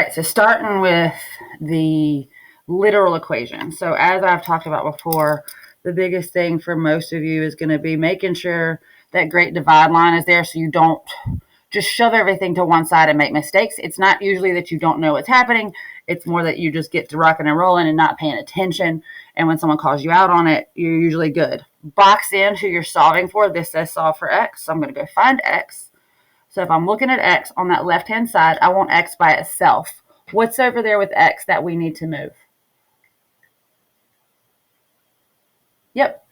right, so starting with the literal equation. So as I've talked about before, the biggest thing for most of you is going to be making sure that great divide line is there so you don't just shove everything to one side and make mistakes. It's not usually that you don't know what's happening. It's more that you just get to rocking and rolling and not paying attention. And when someone calls you out on it, you're usually good. Box in who you're solving for. This says solve for x. So I'm going to go find x. So if I'm looking at x on that left-hand side, I want x by itself. What's over there with x that we need to move? Yep.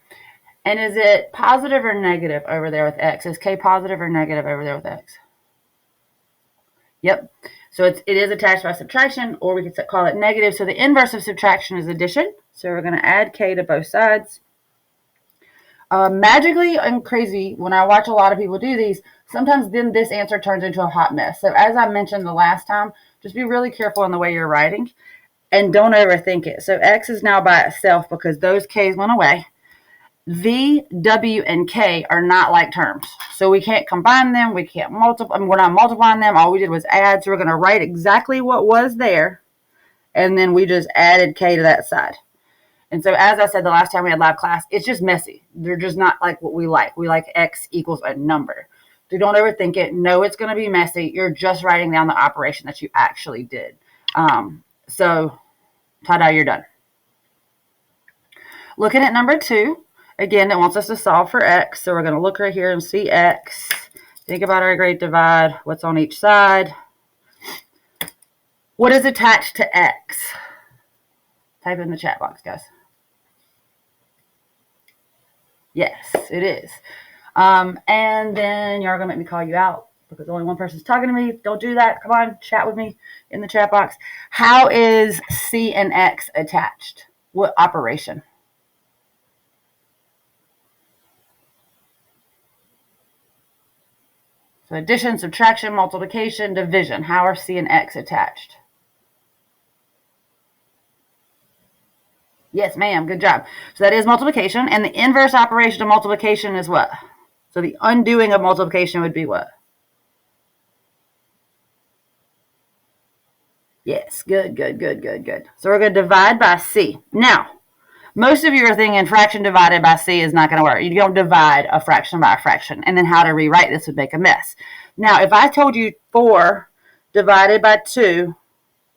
And is it positive or negative over there with x? Is k positive or negative over there with x? Yep. So it is attached by subtraction, or we could call it negative. So the inverse of subtraction is addition. So we're going to add k to both sides. Magically and crazy, when I watch a lot of people do these, sometimes then this answer turns into a hot mess. So as I mentioned the last time, just be really careful in the way you're writing and don't overthink it. So x is now by itself because those k's went away. V, W, and K are not like terms. So we can't combine them. We can't multiply. We're not multiplying them. All we did was add. So we're going to write exactly what was there. And then we just added K to that side. And so as I said the last time we had live class, it's just messy. They're just not like what we like. We like X equals a number. So don't overthink it. No, it's going to be messy. You're just writing down the operation that you actually did. So ta-da, you're done. Looking at number 2. Again, it wants us to solve for x, so we're going to look right here and see x. Think about our great divide, what's on each side. What is attached to x? Type in the chat box, guys. Yes, it is. And then you're going to make me call you out because only one person's talking to me. Don't do that. Come on, chat with me in the chat box. How is c and x attached? What operation? So addition, subtraction, multiplication, division. How are c and x attached? Yes, ma'am. Good job. So that is multiplication. And the inverse operation of multiplication is what? So the undoing of multiplication would be what? Yes. Good, good, good, good, good. So we're going to divide by c. Now, most of you are thinking fraction divided by c is not going to work. You don't divide a fraction by a fraction. And then how to rewrite this would make a mess. Now, if I told you 4 divided by 2,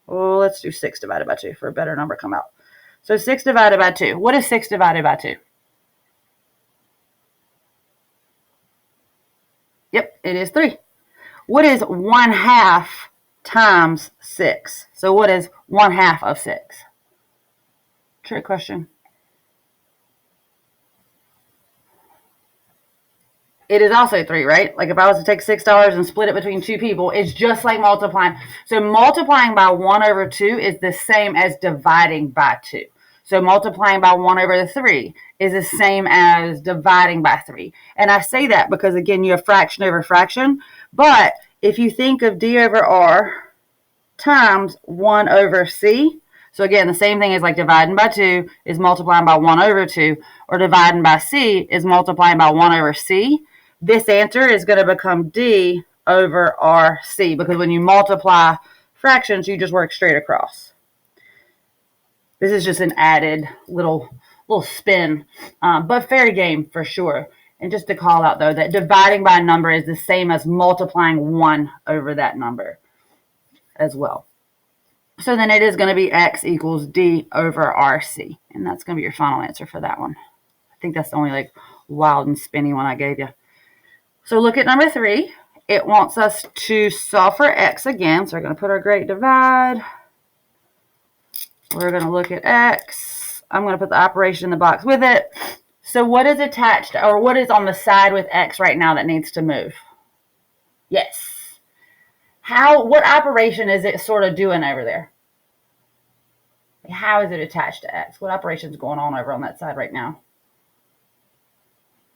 well, let's do 6 divided by 2 for a better number come out. So 6 divided by 2. What is 6 divided by 2? Yep, it is 3. What is 1/2 times 6? So what is 1/2 of 6? Trick question. It is also 3, right? Like if I was to take $6 and split it between 2 people, it's just like multiplying. So multiplying by 1/2 is the same as dividing by 2. So multiplying by 1/3 is the same as dividing by 3. And I say that because, again, you have fraction over fraction. But if you think of d over r times 1/c, so again, the same thing as like dividing by 2 is multiplying by 1/2, or dividing by c is multiplying by 1/c. This answer is going to become d over rc because when you multiply fractions, you just work straight across. This is just an added little spin, but fair game for sure. And just to call out, though, that dividing by a number is the same as multiplying 1 over that number as well. So then it is going to be x equals d over rc. And that's going to be your final answer for that one. I think that's the only like wild and spinny one I gave you. So look at number 3. It wants us to solve for x again. So we're going to put our great divide. We're going to look at x. I'm going to put the operation in the box with it. So what is attached, or what is on the side with x right now that needs to move? Yes. What operation is it sort of doing over there? How is it attached to x? What operation is going on over on that side right now?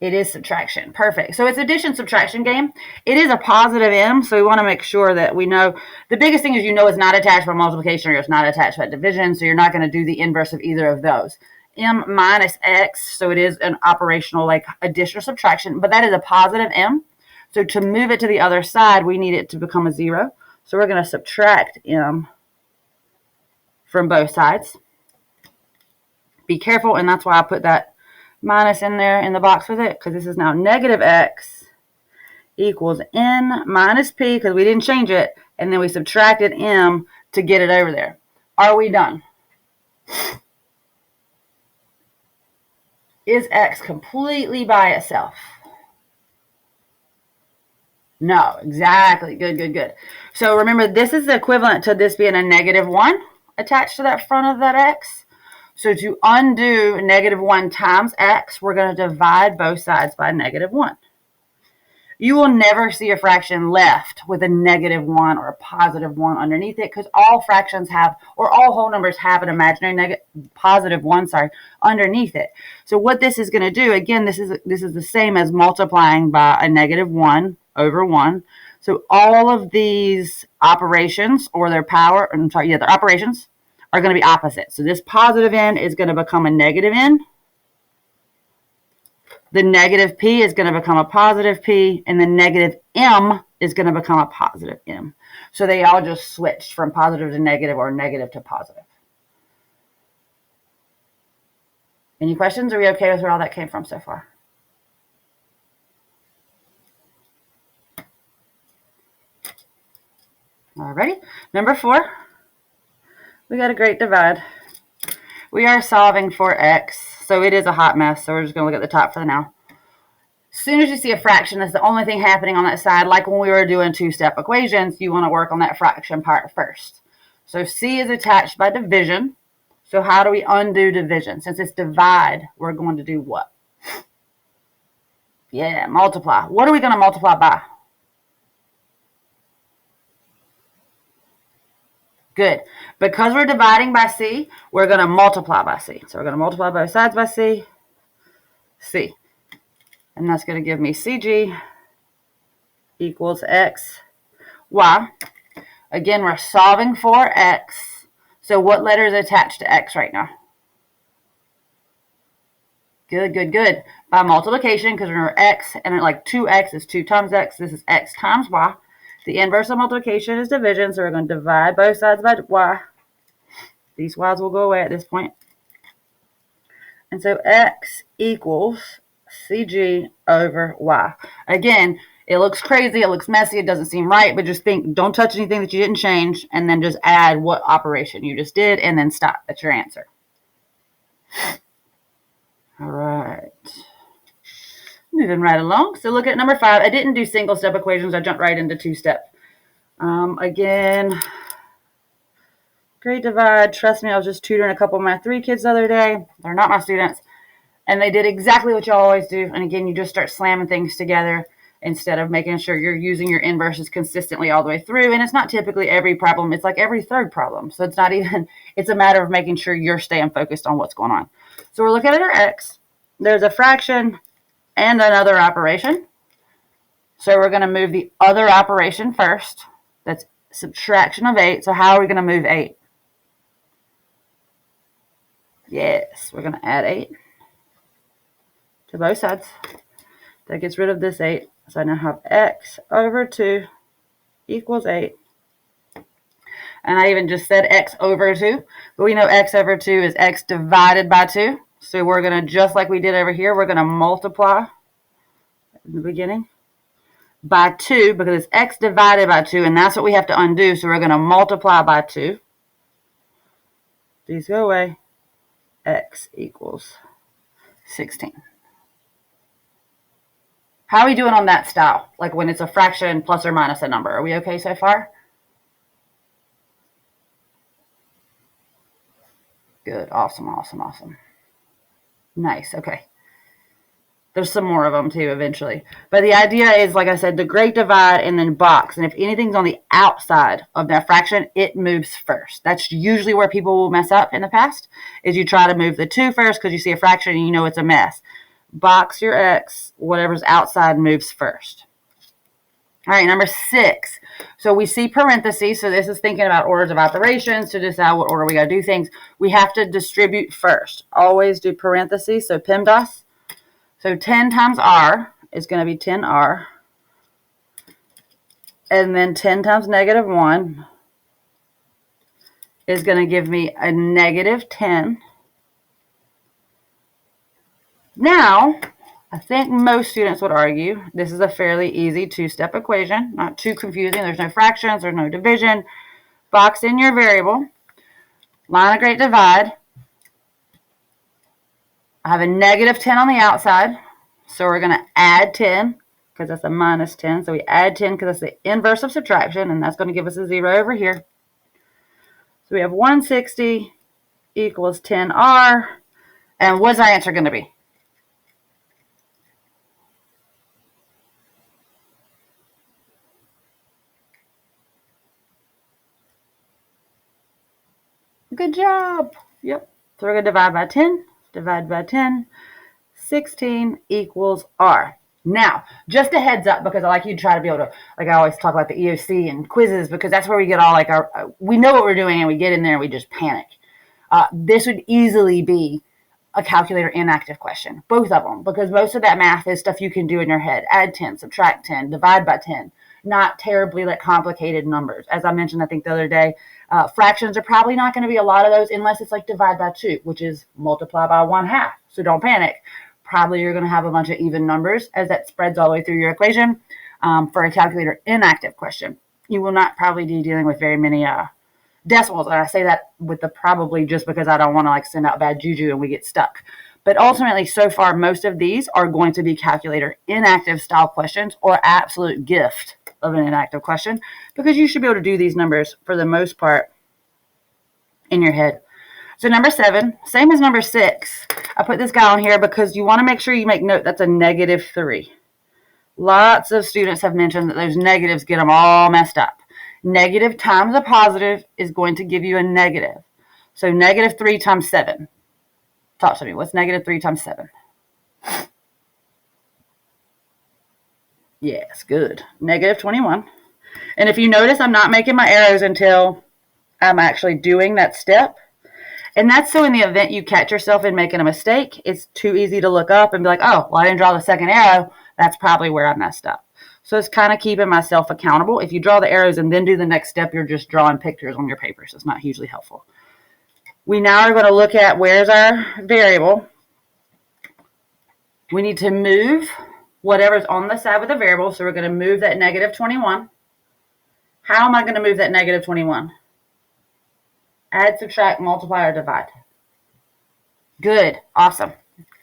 It is subtraction. Perfect. So it's addition subtraction game. It is a positive m, so we want to make sure that we know. The biggest thing is it's not attached by multiplication or it's not attached by division, so you're not going to do the inverse of either of those. M minus x, so it is an operational like addition or subtraction, but that is a positive m. So to move it to the other side, we need it to become a 0. So we're going to subtract m from both sides. Be careful, and that's why I put that minus in there in the box with it, because this is now negative x equals n minus p, because we didn't change it, and then we subtracted m to get it over there. Are we done? Is x completely by itself? No, exactly. Good, good, good. So remember, this is the equivalent to this being a negative 1 attached to that front of that x. So to undo negative 1 times x, we're going to divide both sides by negative 1. You will never see a fraction left with a negative 1 or a positive 1 underneath it, because all fractions have, or all whole numbers have, an imaginary positive 1 underneath it. So what this is going to do, again, this is the same as multiplying by a negative 1 over 1. So all of these operations, or their operations are going to be opposite. So this positive n is going to become a negative n. The negative p is going to become a positive p, and the negative m is going to become a positive m. So they all just switched from positive to negative, or negative to positive. Any questions? Are we okay with where all that came from so far? Alrighty. Number 4, we got a great divide. We are solving for x, so it is a hot mess, so we're just going to look at the top for now. As soon as you see a fraction, that's the only thing happening on that side. Like when we were doing two-step equations, you want to work on that fraction part first. So c is attached by division. So how do we undo division? Since it's divide, we're going to do what? Yeah, multiply. What are we going to multiply by? Good. Because we're dividing by c, we're going to multiply by c. So we're going to multiply both sides by c. And that's going to give me cg equals x, y. Again, we're solving for x. So what letter is attached to x right now? Good, good, good. By multiplication, because remember x, and like 2x is 2 times x. This is x times y. The inverse of multiplication is division, so we're going to divide both sides by y. These y's will go away at this point. And so x equals cg over y. Again, it looks crazy, it looks messy, it doesn't seem right, but just think, don't touch anything that you didn't change, and then just add what operation you just did, and then stop. That's your answer. All right. Moving right along. So look at number 5. I didn't do single-step equations. I jumped right into two-step. Again, great divide. Trust me, I was just tutoring a couple of my 3 kids the other day. They're not my students. And they did exactly what you always do. And again, you just start slamming things together instead of making sure you're using your inverses consistently all the way through. And it's not typically every problem. It's like every third problem. So it's not even, it's a matter of making sure you're staying focused on what's going on. So we're looking at our x. There's a fraction and another operation. So we're going to move the other operation first. That's subtraction of 8. So how are we going to move 8? Yes, we're going to add 8 to both sides. That gets rid of this 8. So I now have x over 2 equals 8. And I even just said x over 2. But we know x over 2 is x divided by 2. So we're going to, just like we did over here, we're going to multiply in the beginning by 2, because it's x divided by 2, and that's what we have to undo. So we're going to multiply by 2. These go away. X equals 16. How are we doing on that style? Like when it's a fraction plus or minus a number. Are we okay so far? Good. Awesome, awesome, awesome. Nice. Okay. There's some more of them too eventually. But the idea is, like I said, the great divide and then box. And if anything's on the outside of that fraction, it moves first. That's usually where people will mess up in the past, is you try to move the 2 first because you see a fraction and you know it's a mess. Box your x, whatever's outside moves first. All right, number 6. So we see parentheses. So this is thinking about orders of operations to decide what order we got to do things. We have to distribute first. Always do parentheses, so PEMDAS. So 10 times r is going to be 10r. And then 10 times negative 1 is going to give me a negative 10. Now, I think most students would argue this is a fairly easy two-step equation, not too confusing. There's no fractions, there's no division. Box in your variable, line of great divide. I have a negative 10 on the outside, so we're going to add 10 because that's a minus 10. So we add 10 because that's the inverse of subtraction, and that's going to give us a 0 over here. So we have 160 equals 10R, and what's our answer going to be? Good job. Yep. So we're going to divide by 10. Divide by 10. 16 equals R. Now, just a heads up, because I like you to try to be able to, like I always talk about the EOC and quizzes, because that's where we get all like we know what we're doing and we get in there and we just panic. This would easily be a calculator inactive question, both of them, because most of that math is stuff you can do in your head. Add 10, subtract 10, divide by 10. Not terribly like complicated numbers. As I mentioned, I think the other day, fractions are probably not going to be a lot of those unless it's like divide by 2, which is multiply by 1/2. So don't panic. Probably you're going to have a bunch of even numbers as that spreads all the way through your equation. For a calculator inactive question, you will not probably be dealing with very many decimals. And I say that with the probably just because I don't want to like send out bad juju and we get stuck. But ultimately, so far, most of these are going to be calculator inactive style questions or absolute gift of an inactive question, because you should be able to do these numbers for the most part in your head. So number 7, same as number 6. I put this guy on here because you want to make sure you make note that's a negative 3. Lots of students have mentioned that those negatives get them all messed up. Negative times a positive is going to give you a negative. So negative 3 times 7. Talk to me. What's negative 3 times 7? Yes, good. Negative 21. And if you notice, I'm not making my arrows until I'm actually doing that step. And that's so in the event you catch yourself in making a mistake, it's too easy to look up and be like, oh, well, I didn't draw the second arrow. That's probably where I messed up. So it's kind of keeping myself accountable. If you draw the arrows and then do the next step, you're just drawing pictures on your paper. So it's not hugely helpful. We now are going to look at where's our variable. We need to move whatever's on the side with the variable. So we're going to move that negative 21. How am I going to move that negative 21? Add, subtract, multiply, or divide. Good. Awesome.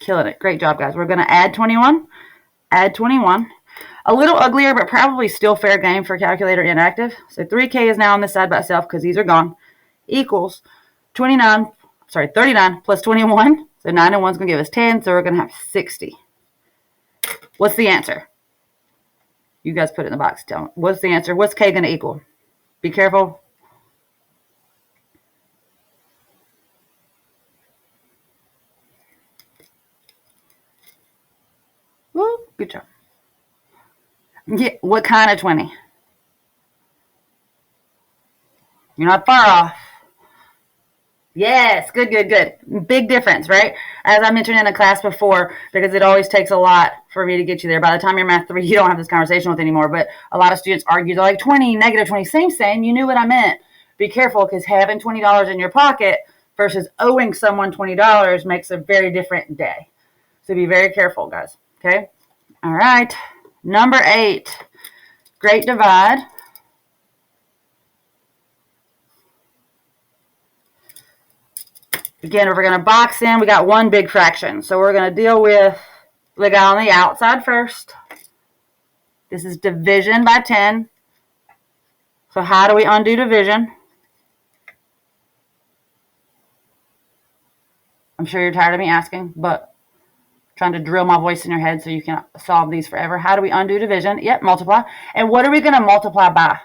Killing it. Great job, guys. We're going to add 21. Add 21. A little uglier, but probably still fair game for calculator inactive. So 3K is now on this side by itself because these are gone. Equals 39 plus 21. So 9 and 1 is going to give us 10. So we're going to have 60. What's the answer? You guys put it in the box. Tell me. What's the answer? What's K going to equal? Be careful. Woo, good job. Yeah, what kind of 20? You're not far off. Yes, good, good, good. Big difference, right? As I mentioned in a class before, because it always takes a lot for me to get you there. By the time you're math 3, you don't have this conversation with anymore. But a lot of students argue, they're like, 20, negative 20, same. You knew what I meant. Be careful, because having $20 in your pocket versus owing someone $20 makes a very different day. So be very careful, guys. Okay? All right. Number 8, great divide. Again, we're going to box in. We got one big fraction. So we're going to deal with the guy on the outside first. This is division by 10. So how do we undo division? I'm sure you're tired of me asking, but I'm trying to drill my voice in your head so you can solve these forever. How do we undo division? Yep, multiply. And what are we going to multiply by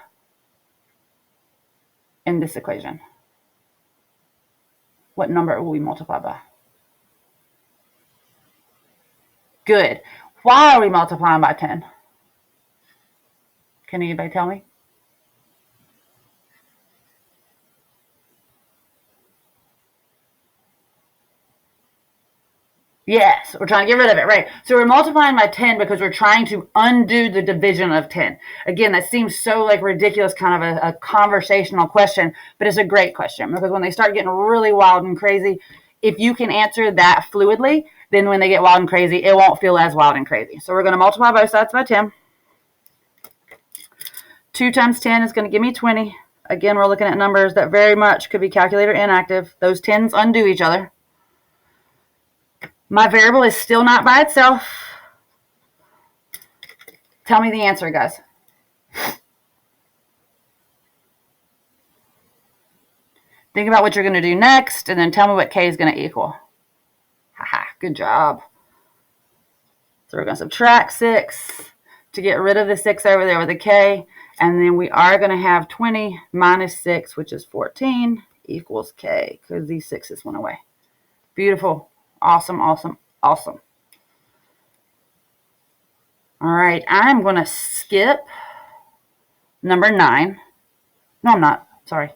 in this equation? What number will we multiply by? Good. Why are we multiplying by 10? Can anybody tell me? Yes, we're trying to get rid of it, right? So we're multiplying by 10 because we're trying to undo the division of 10. Again, that seems so like ridiculous, kind of a conversational question, but it's a great question because when they start getting really wild and crazy, if you can answer that fluidly, then when they get wild and crazy, it won't feel as wild and crazy. So we're going to multiply both sides by 10. 2 times 10 is going to give me 20. Again, we're looking at numbers that very much could be calculator inactive. Those 10s undo each other. My variable is still not by itself. Tell me the answer, guys. Think about what you're going to do next, and then tell me what k is going to equal. Haha, good job. So we're going to subtract 6 to get rid of the 6 over there with a k, and then we are going to have 20 minus 6, which is 14, equals k, because these 6's went away. Beautiful. Awesome, awesome, awesome. All right, I'm going to skip number 9. No, I'm not. Sorry.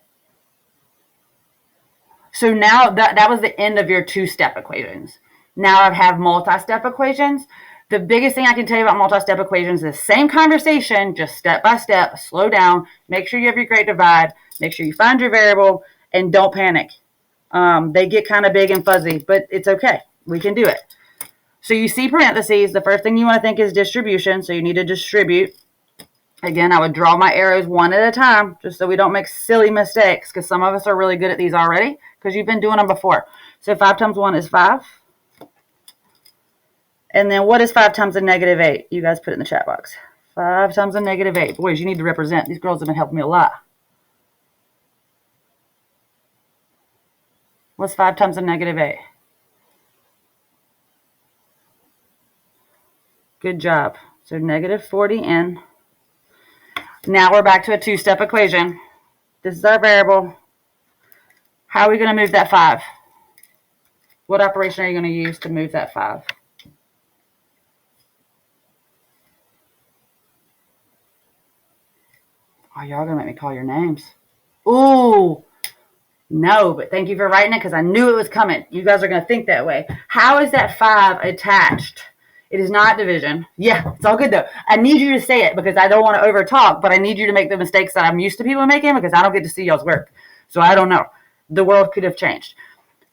So now that was the end of your two-step equations. Now I have multi-step equations. The biggest thing I can tell you about multi-step equations is the same conversation, just step by step, slow down, make sure you have your great divide, make sure you find your variable, and don't panic. They get kind of big and fuzzy, but it's okay. We can do it. So you see parentheses. The first thing you want to think is distribution, so you need to distribute. Again, I would draw my arrows one at a time just so we don't make silly mistakes because some of us are really good at these already because you've been doing them before. So 5 times 1 is 5. And then what is 5 times a negative 8? You guys put it in the chat box. 5 times a negative 8. Boys, you need to represent. These girls have been helping me a lot. What's 5 times a negative 8? Good job. So negative 40n. Now we're back to a two-step equation. This is our variable. How are we going to move that 5? What operation are you going to use to move that 5? Oh, y'all going to make me call your names. Ooh. No, but thank you for writing it because I knew it was coming. You guys are going to think that way. How is that 5 attached? It is not division. Yeah, it's all good though. I need you to say it because I don't want to over talk, but I need you to make the mistakes that I'm used to people making because I don't get to see y'all's work. So I don't know. The world could have changed.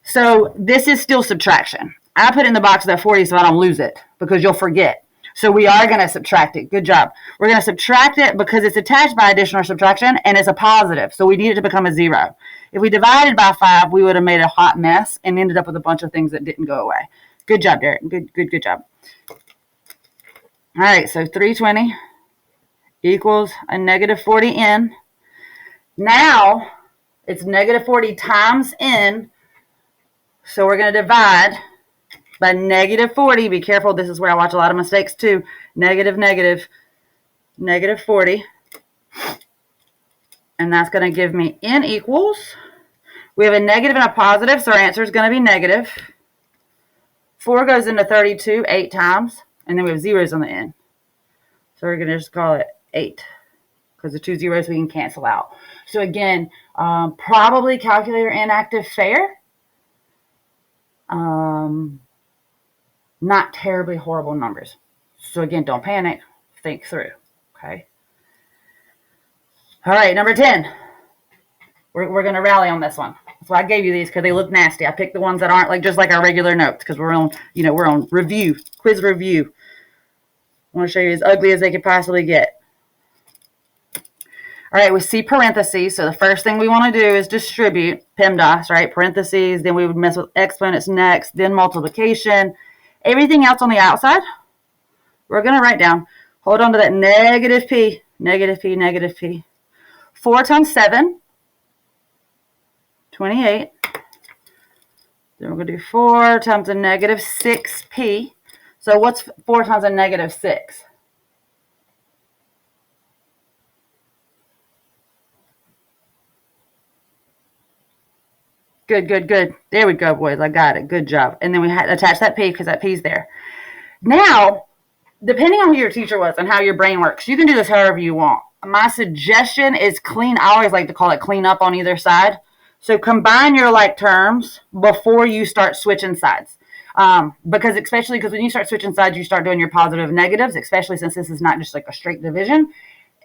So this is still subtraction. I put in the box that 40 so I don't lose it because you'll forget. So we are going to subtract it. Good job. We're going to subtract it because it's attached by addition or subtraction and it's a positive. So we need it to become a 0. If we divided by 5, we would have made a hot mess and ended up with a bunch of things that didn't go away. Good job, Derek. Good job. All right, so 320 equals a negative 40n. Now it's negative 40 times n. So we're going to divide by negative 40. Be careful. This is where I watch a lot of mistakes too. Negative 40. And that's going to give me n equals. We have a negative and a positive, so our answer is going to be negative. 4 goes into 32 8 times, and then we have zeros on the end. So we're going to just call it 8 because the 2 zeros we can cancel out. So again, probably calculator inactive fair. Not terribly horrible numbers. So again, don't panic. Think through. Okay. All right, number 10. We're going to rally on this one. That's why I gave you these because they look nasty. I picked the ones that aren't like just like our regular notes because we're on review, quiz review. I want to show you as ugly as they could possibly get. All right, we see parentheses. So the first thing we want to do is distribute PEMDAS, right? Parentheses. Then we would mess with exponents next, then multiplication. Everything else on the outside, we're going to write down. Hold on to that negative p, negative p, negative p. 4 times 7, 28. Then we're going to do 4 times a negative 6p. So what's 4 times a negative 6? Good. There we go, boys. I got it. Good job. And then we had to attach that p because that p's there. Now, depending on who your teacher was and how your brain works, you can do this however you want. My suggestion is clean. I always like to call it clean up on either side. So combine your like terms before you start switching sides. Because especially because when you start switching sides, you start doing your positive and negatives, especially since this is not just like a straight division.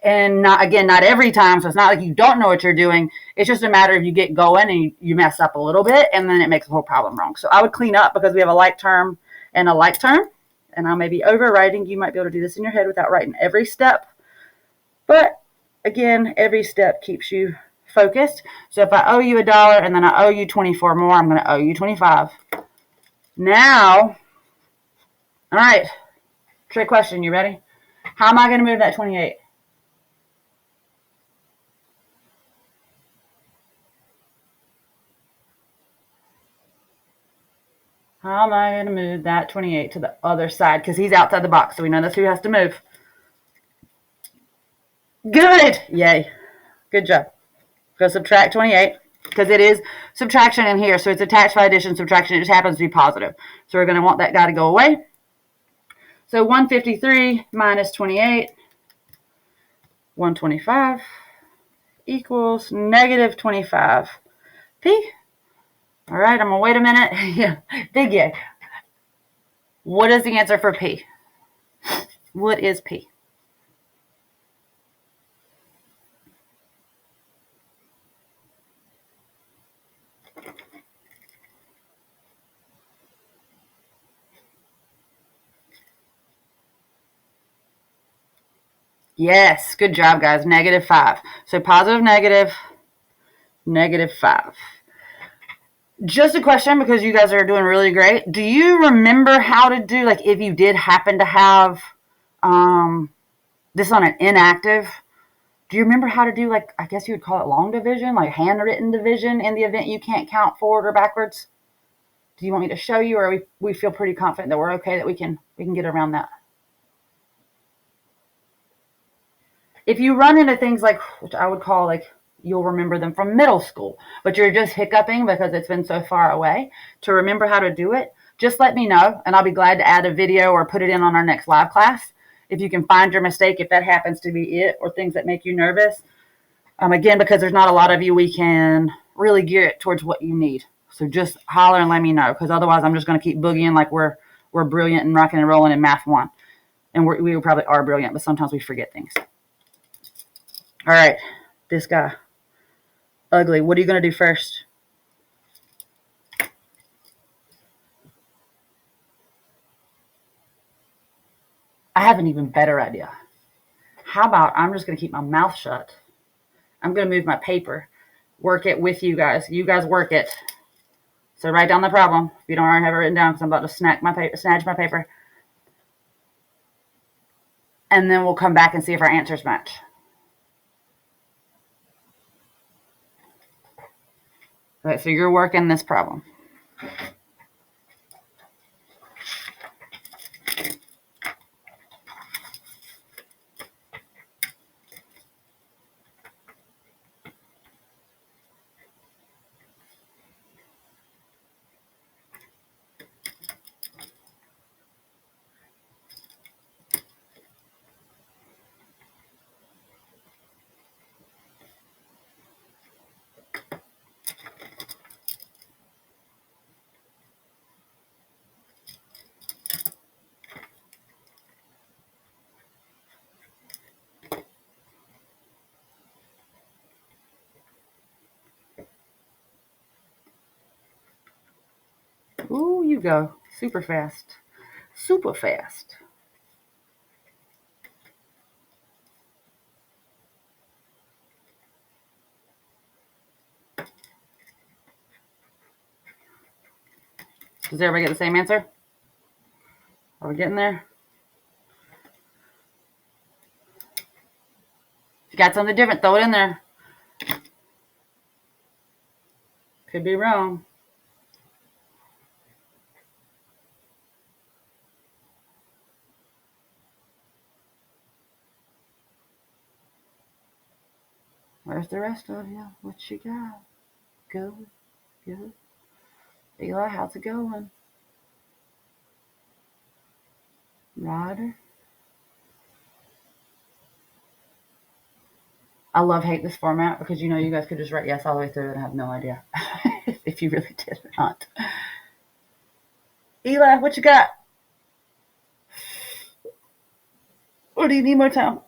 And not every time. So it's not like you don't know what you're doing. It's just a matter of you get going and you mess up a little bit, and then it makes the whole problem wrong. So I would clean up because we have a like term and a like term. And I may be overwriting. You might be able to do this in your head without writing every step. But again, every step keeps you focused. So if I owe you $1 and then I owe you 24 more, I'm going to owe you 25. Now, all right, trick question. You ready? How am I going to move that 28? How am I going to move that 28 to the other side? Because he's outside the box, so we know that's who has to move. Good. Yay. Good job. Go subtract 28, because it is subtraction in here. So it's attached by addition, subtraction. It just happens to be positive. So we're going to want that guy to go away. So 153 minus 28, 125 equals negative 25. P. All right, I'm going to wait a minute. Yeah, big yay. What is the answer for P? What is P? Yes, good job, guys. Negative 5. So positive, negative, negative 5. Just a question, because you guys are doing really great. Do you remember how to do, like, if you did happen to have this on an inactive, do you remember how to do, like, I guess you would call it long division, like handwritten division in the event you can't count forward or backwards? Do you want me to show you, or we feel pretty confident that we're okay, that we can get around that? If you run into things like, which I would call, like, you'll remember them from middle school, but you're just hiccuping because it's been so far away to remember how to do it, just let me know, and I'll be glad to add a video or put it in on our next live class. If you can find your mistake, if that happens to be it, or things that make you nervous. Again, because there's not a lot of you, we can really gear it towards what you need. So just holler and let me know, because otherwise I'm just going to keep boogieing like we're brilliant and rocking and rolling in Math 1. And we probably are brilliant, but sometimes we forget things. All right, this guy. Ugly. What are you going to do first? I have an even better idea. How about I'm just going to keep my mouth shut. I'm going to move my paper. Work it with you guys. You guys work it. So write down the problem if you don't already have it written down, because I'm about to snatch my paper. And then we'll come back and see if our answers match. All right, so you're working this problem. Ooh, you go. Super fast. Super fast. Does everybody get the same answer? Are we getting there? If you got something different, throw it in there. Could be wrong. Where's the rest of you? What you got? Good. Good. Eli, how's it going? Ryder? I hate this format, because you guys could just write yes all the way through and have no idea if you really did or not. Eli, what you got? Or do you need more time?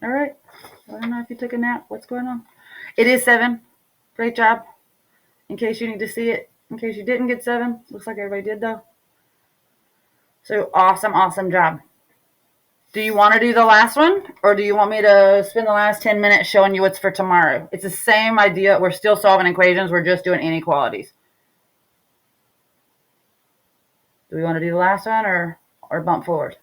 All right. I don't know if you took a nap. What's going on? It is 7. Great job. In case you need to see it. In case you didn't get 7. Looks like everybody did, though. So awesome, awesome job. Do you want to do the last one? Or do you want me to spend the last 10 minutes showing you what's for tomorrow? It's the same idea. We're still solving equations. We're just doing inequalities. Do we want to do the last one or bump forward?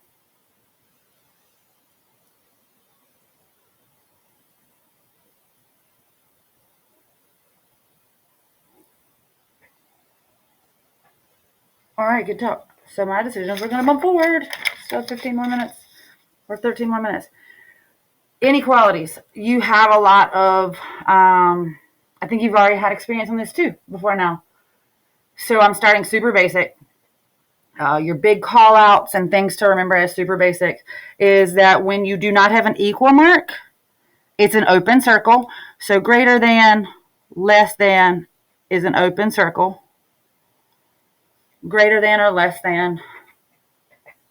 All right, good talk. So my decision is we're going to bump forward. Still 15 more minutes or 13 more minutes. Inequalities. You have a lot of, I think you've already had experience on this too before now. So I'm starting super basic. Your big call outs and things to remember as super basic is that when you do not have an equal mark, it's an open circle. So greater than, less than is an open circle. Greater than or less than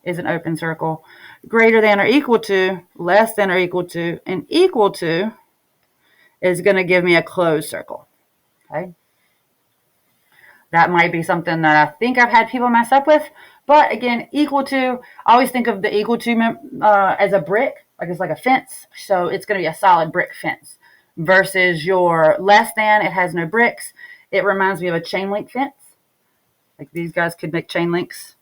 is an open circle. Greater than or equal to, less than or equal to, and equal to is going to give me a closed circle. Okay. That might be something that I think I've had people mess up with. But again, equal to, I always think of the equal to as a brick, like it's like a fence. So it's going to be a solid brick fence versus your less than, it has no bricks. It reminds me of a chain link fence. Like these guys could make chain links.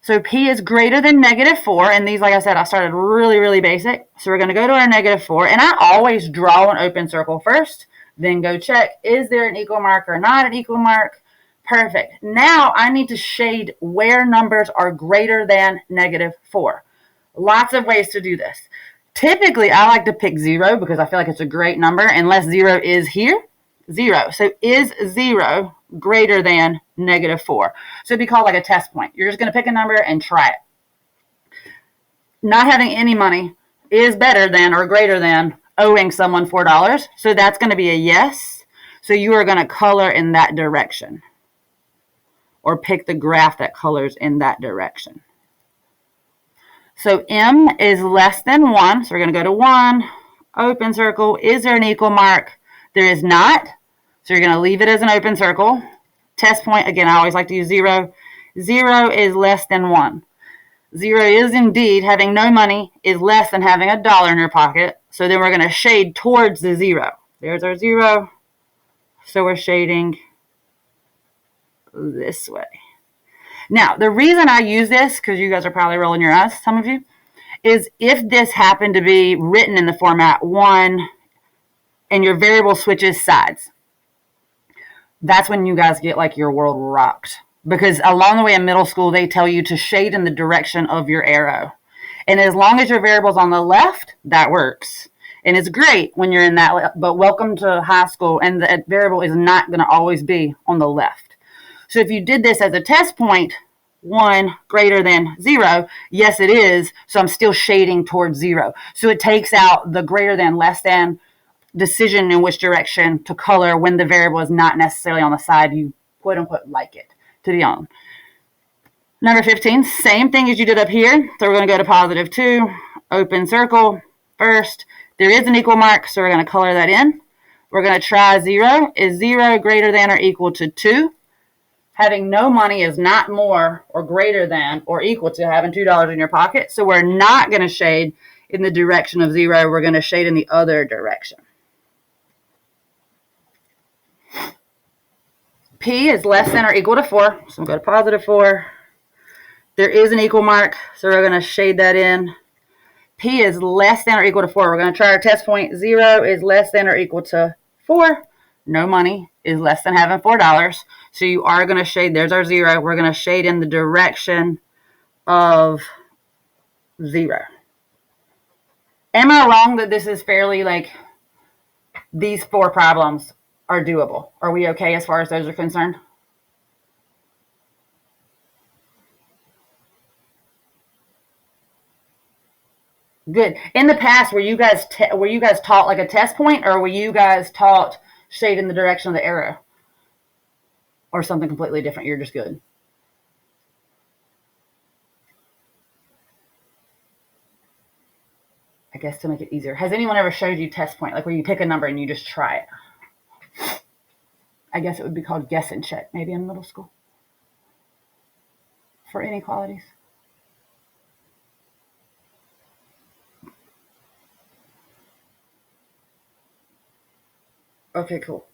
So P is greater than -4. And these, like I said, I started really, really basic. So we're going to go to our -4. And I always draw an open circle first. Then go check, is there an equal mark or not an equal mark? Perfect. Now I need to shade where numbers are greater than -4. Lots of ways to do this. Typically, I like to pick 0 because I feel like it's a great number unless 0 is here. 0. So is 0 greater than -4? So it'd be called like a test point. You're just going to pick a number and try it. Not having any money is better than or greater than owing someone $4. So that's going to be a yes. So you are going to color in that direction or pick the graph that colors in that direction. So M is less than 1. So we're going to go to 1, open circle. Is there an equal mark? There is not. So you're going to leave it as an open circle. Test point, again, I always like to use 0. 0 is less than 1. 0 is indeed, having no money is less than having $1 in your pocket. So then we're going to shade towards the 0. There's our 0. So we're shading this way. Now, the reason I use this, because you guys are probably rolling your eyes, some of you, is if this happened to be written in the format 1 and your variable switches sides, that's when you guys get like your world rocked. Because along the way in middle school, they tell you to shade in the direction of your arrow. And as long as your variable's on the left, that works. And it's great when you're in that, but welcome to high school, and the variable is not going to always be on the left. So if you did this as a test point, 1 greater than 0, yes, it is. So I'm still shading towards 0. So it takes out the greater than, less than decision in which direction to color when the variable is not necessarily on the side you quote unquote like it to be on. Number 15, same thing as you did up here. So we're going to go to +2, open circle first. There is an equal mark, so we're going to color that in. We're going to try 0. Is 0 greater than or equal to 2? Having no money is not more or greater than or equal to having $2 in your pocket. So we're not going to shade in the direction of 0. We're going to shade in the other direction. P is less than or equal to 4. So I'm going to go to +4. There is an equal mark, so we're going to shade that in. P is less than or equal to 4. We're going to try our test point. 0 is less than or equal to 4. No money is less than having $4. So you are going to shade. There's our 0. We're going to shade in the direction of 0. Am I wrong that this is fairly like these 4 problems are doable. Are we okay as far as those are concerned? Good. In the past, were you guys taught like a test point, or were you guys taught shade in the direction of the arrow, or something completely different? You're just good. I guess to make it easier. Has anyone ever showed you test point, like where you pick a number and you just try it? I guess it would be called guess and check, maybe in middle school for inequalities. Okay, cool.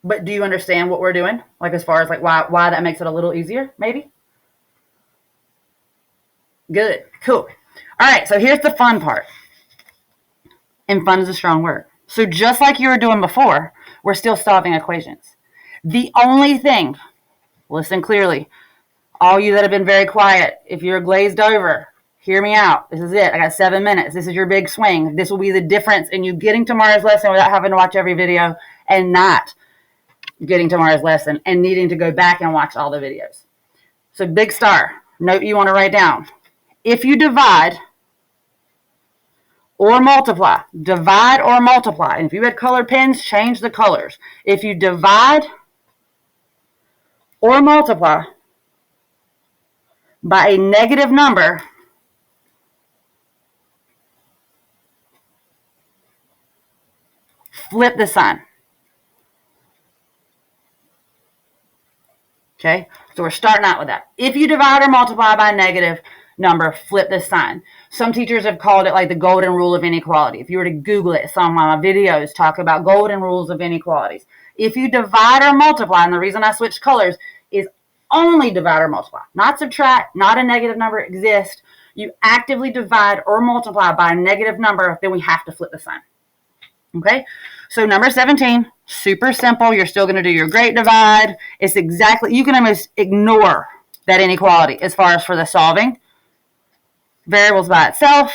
But do you understand what we're doing? Like as far as like why that makes it a little easier, maybe? Good, cool. All right, so here's the fun part. And fun is a strong word. So just like you were doing before, we're still solving equations. The only thing, listen clearly, all you that have been very quiet, if you're glazed over, hear me out. This is it. I got 7 minutes. This is your big swing. This will be the difference in you getting tomorrow's lesson without having to watch every video and not getting tomorrow's lesson and needing to go back and watch all the videos. So big star, note you want to write down. If you divide or multiply, and if you had colored pens, change the colors. If you divide or multiply by a negative number, flip the sign. Okay, so we're starting out with that. If you divide or multiply by a negative number, flip the sign. Some teachers have called it like the golden rule of inequality. If you were to Google it, some of my videos talk about golden rules of inequalities. If you divide or multiply, and the reason I switched colors is only divide or multiply, not subtract, not a negative number exists. You actively divide or multiply by a negative number, then we have to flip the sign. Okay, so number 17, super simple. You're still going to do your great divide. It's exactly, you can almost ignore that inequality as far as for the solving. Variables by itself,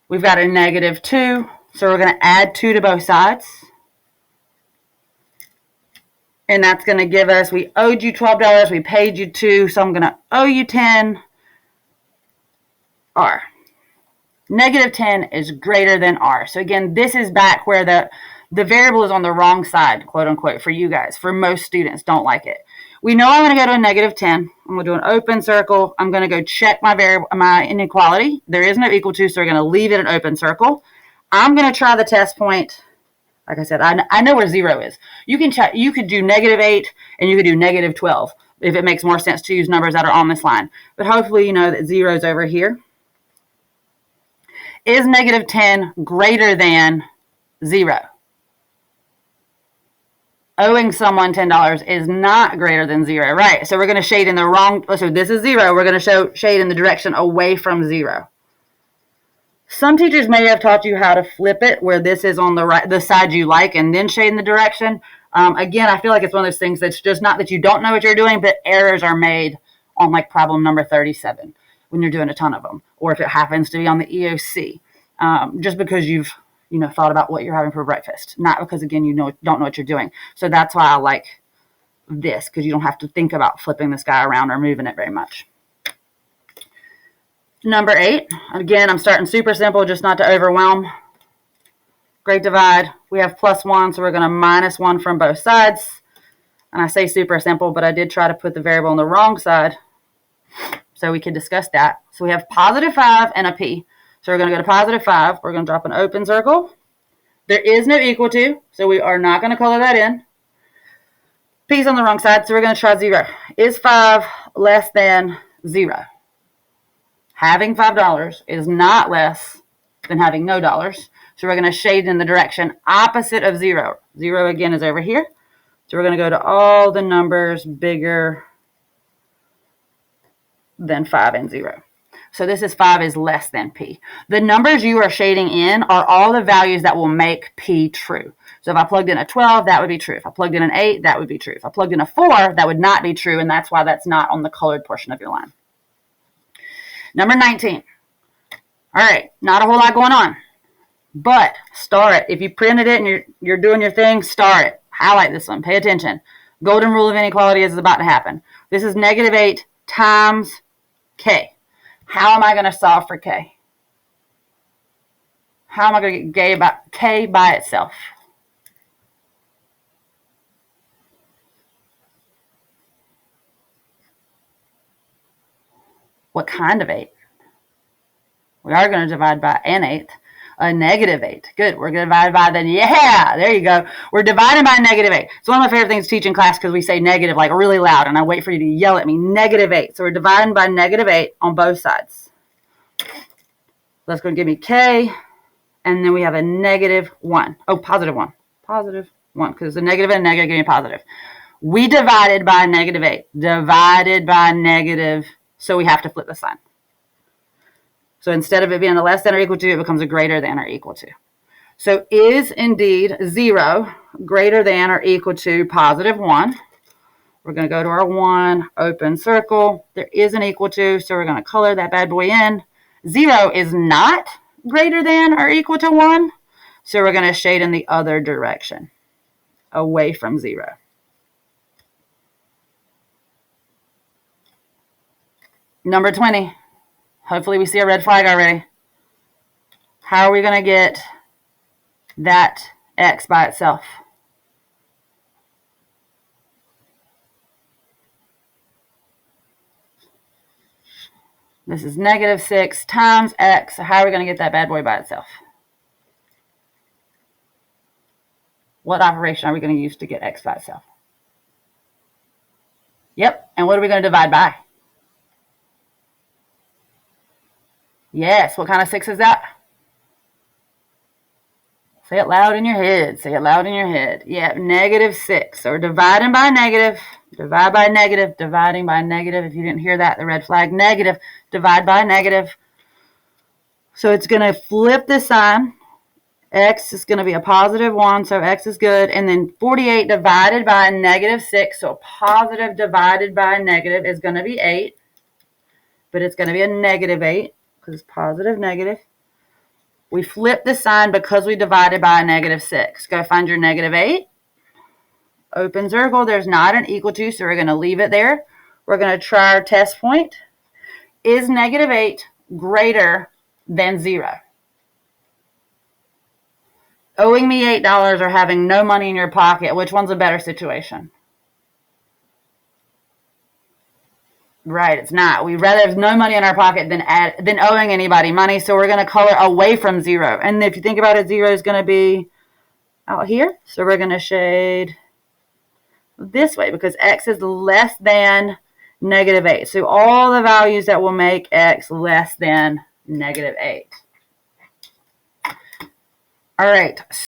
we've got a negative 2, so we're going to add 2 to both sides. And that's going to give us, we owed you $12, we paid you 2, so I'm going to owe you 10. R. Negative 10 is greater than R. So again, this is back where the variable is on the wrong side, quote unquote, for you guys. For most students, don't like it. We know I'm going to go to a negative 10. I'm going to do an open circle. I'm going to go check my variable, my inequality. There is no equal to, so we're going to leave it an open circle. I'm going to try the test point. Like I said, I know where 0 is. You can check. You could do negative 8 and you could do negative 12 if it makes more sense to use numbers that are on this line. But hopefully you know that 0 is over here. Is negative 10 greater than 0? Owing someone $10 is not greater than 0, right? So we're going to shade in the wrong, so this is 0. We're going to shade in the direction away from 0. Some teachers may have taught you how to flip it where this is on the right, the side you like, and then shade in the direction. Again, I feel like it's one of those things that's just not that you don't know what you're doing, but errors are made on like problem number 37 when you're doing a ton of them, or if it happens to be on the EOC, just because you've thought about what you're having for breakfast, not because again don't know what you're doing. So that's why I like this, because you don't have to think about flipping this guy around or moving it very much. Number 8, again, I'm starting super simple, just not to overwhelm. Great divide. We have +1, so we're going to -1 from both sides. And I say super simple, but I did try to put the variable on the wrong side so we could discuss that. So we have +5 and a p. So we're going to go to +5. We're going to drop an open circle. There is no equal to, so we are not going to color that in. P's on the wrong side, so we're going to try 0. Is 5 less than 0? Having $5 is not less than having no dollars. So we're going to shade in the direction opposite of 0. 0 again is over here. So we're going to go to all the numbers bigger than 5 and 0. So this is 5 is less than p. The numbers you are shading in are all the values that will make p true. So if I plugged in a 12, that would be true. If I plugged in an 8, that would be true. If I plugged in a 4, that would not be true, and that's why that's not on the colored portion of your line. Number 19. All right, not a whole lot going on. But star it. If you printed it and you're doing your thing, star it. Highlight this one. Pay attention. Golden rule of inequality is about to happen. This is -8 times k. How am I going to solve for k? How am I going to get k by itself? What kind of 8? We are going to divide by an 8th. A -8. Good. We're going to divide by the, yeah, there you go. We're dividing by -8. It's one of my favorite things to teach in class because we say negative like really loud and I wait for you to yell at me. -8. So we're dividing by -8 on both sides. That's going to give me k. And then we have a -1. Oh, +1. +1 because the negative and a negative give me positive. We divided by -8. Divided by negative. So we have to flip the sign. So instead of it being a less than or equal to, it becomes a greater than or equal to. So is indeed 0 greater than or equal to +1? We're going to go to our 1, open circle. There is an equal to, so we're going to color that bad boy in. 0 is not greater than or equal to 1, so we're going to shade in the other direction, away from 0. Number 20. Hopefully we see a red flag already. How are we going to get that x by itself? This is -6 times x. So how are we going to get that bad boy by itself? What operation are we going to use to get x by itself? Yep. And what are we going to divide by? Yes. What kind of 6 is that? Say it loud in your head. Say it loud in your head. Yeah, -6. So we're dividing by negative. Divide by negative. Dividing by negative. If you didn't hear that, the red flag. Negative. Divide by negative. So it's going to flip the sign. X is going to be a +1, so x is good. And then 48 divided by -6. So a positive divided by a negative is going to be 8. But it's going to be a -8 because it's positive, negative. We flip the sign because we divided by a -6. Go find your -8. Open circle. There's not an equal to, so we're going to leave it there. We're going to try our test point. Is -8 greater than 0? Owing me $8 or having no money in your pocket, which one's a better situation? Right, it's not. We'd rather have no money in our pocket than owing anybody money, so we're going to color away from 0. And if you think about it, 0 is going to be out here. So we're going to shade this way because x is less than -8. So all the values that will make x less than -8. All right,